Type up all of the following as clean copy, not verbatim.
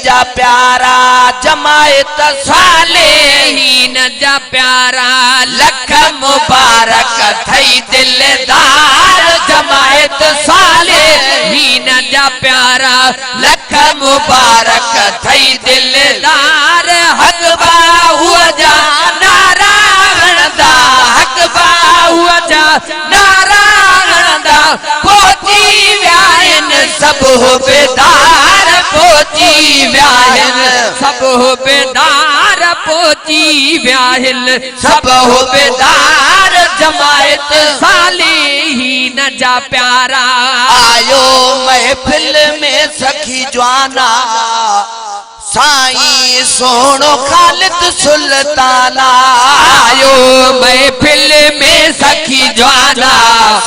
जा प्यारा जमायत सालेहीन जा प्यारा लख मुबारक थई दिलदार जमायत सालेहीन जा प्यारा लख मुबारक थई दिलदार हक बाहु जा नारा हणदा हक बाहु जा नारा हणदा पहुची विया आहिनि सब बेदार पहुची विया आहिनि सब बेदार पहुची विया आहिनि सब बेदार जमायत सालेहीन जा प्यारा आयो महफिल में सखी जवाना साईं सोनो खालिद सुल्ताना आयो महफिल में सखी जवाना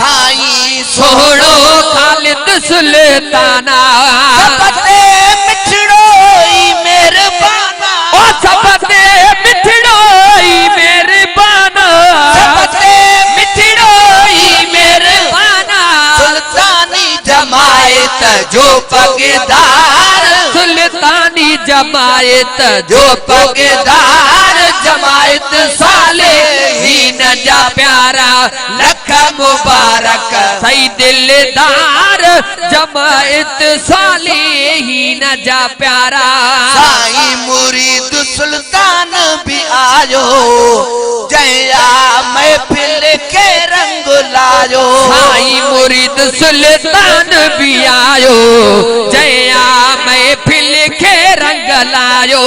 साईं सोनो खालिद सुल्ताना सबते मिठड़ो ई मेहरबाना ओ सबते मिठड़ो ई मेहरबाना सबते मिठड़ो ई मेहरबाना सुल्तानी जमायत जो पगदार सुल्तानी जमायत जो पगदार जमायत सालेहीन जा प्यारा लख मुबारक सही दिलदार जमायत सालेहीन जा प्यारा साईं मुरीद सुल्तान भी आयो जया महफिल के रंग लायो साईं मुरीद सुल्तान भी आयो जया महफिल के रंग लायो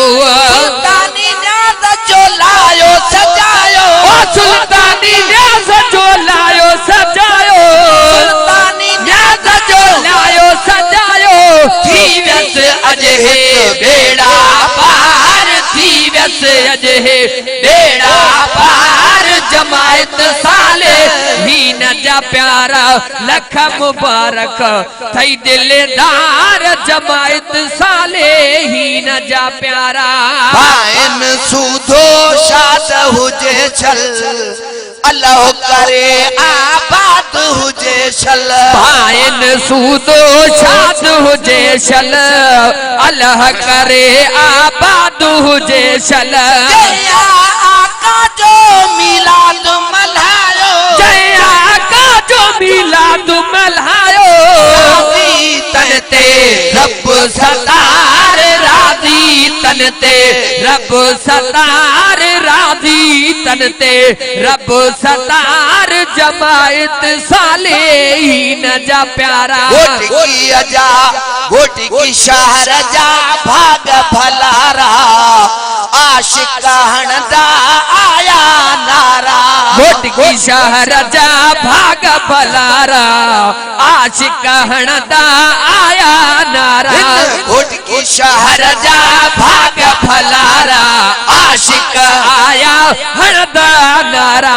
सुल्तानी न्याज़ जो लायो सजायो सुल्तानी न्याज़ जो लायो सजायो सुल्तानी न्याज़ जो लायो सजायो थी व्यस अजहे बेड़ा पार थी व्यस अजहे बेड़ा पार जमायत सालेहीन जा प्यारा लख मुबारक थई दिलदार जमायत सालेहीन जा प्यारा भाइन सूधो शाद हुजे छल अल्लाह करे आबाद हुजे छल भाइन सूधो शाद हुजे छल अल्लाह करे आबाद हुजे छल जया आका जो मिलाद मल्हायो जया आका जो मिलाद मल्हायो राज़ी तन ते रब सतार राज़ी तन ते रब सतार राज़ी तन ते रब सतार जमायत सालेहीन जा प्यारा गोटी की अजा गोटी की शहर जा भाग भलारा आशिक हणदा आया नारा गोटी की शहर जा भाग भलारा आशिक हणदा आया नारा गोटी की शहर जा भाग भलारा आशिक आया हणदा नारा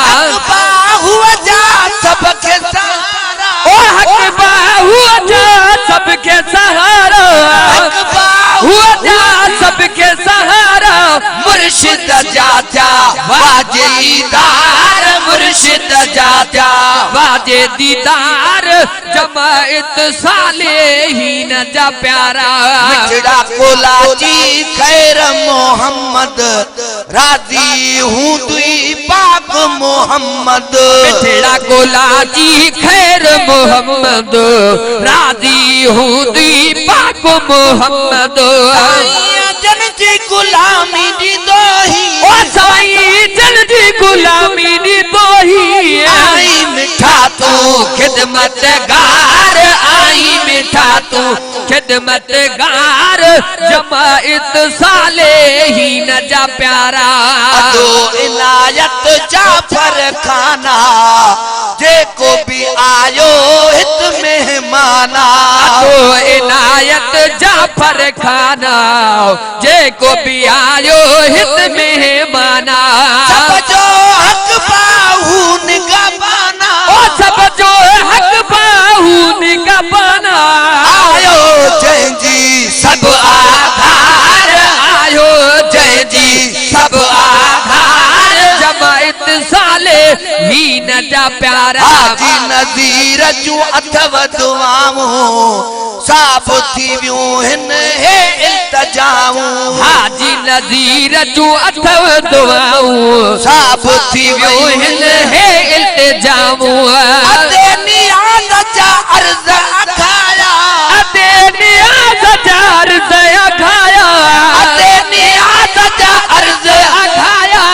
हक बाहु जा सबके सहारा ओ हक बाहु जा सबके सहारा हक बाहु जा सबके सहारा मुर्शिद जात्या वाजे दीदार मुर्शिद जात्या वाजे दीदार जमायत सालेहीन जा प्यारा मिठड़ा कोलाची खैर मोहम्मद राजी हूँ तुई पाक मोहम्मद मिठड़ा कोलाची खैर मोहम्मद राजी हूँ तुई पाक मोहम्मद जन जी गुलामी दी दोही ओ साईं जन जी गुलामी दी दोही आई मिठा तू खिदमतगार आई मिठा तू खिदमतगार जमायत सालेहीन जा प्यारा अदो इनायत जाफर खाना जेको भी आयो हित मेहमाना अदो इनायत जाफर खाना जेको भी आयो हित मेहमाना सब जो हक बाहु निगहबाना ओ सब जो हक बाहु निगहबाना आयो जय जी सब आधार आयो जय जी सब आधार जमायत साल साले ही न जा प्यारा हाजी नज़ीर जूं अथव दुआऊं साफ़ थी वियूं हिन हे इल्तिजाऊं हाजी नज़ीर जूं अथव दुआऊं साफ़ थी वियूं वियूं हिन हे इल्तिजाऊं अदे नियाज़ जा अर्ज़ अखाया अदे नियाज़ जा अर्ज़ अखाया अदे नियाज़ जा अर्ज़ अखाया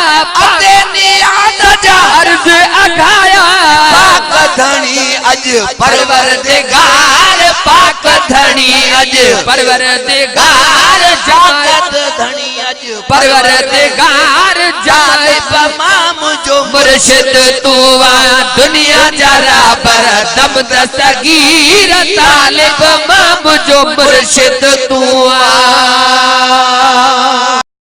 अदे नियाज़ जा अर्ज़ अखाया पाक धणी अज परवरदिगार पाक धनी अज परवरदिगार जागत धणी अज परवरदिगार जाए तमाम जो मुर्शिद तू आ दुनिया जरा पर दम दस्तगीर तालिब माम जो मुर्शिद तू आ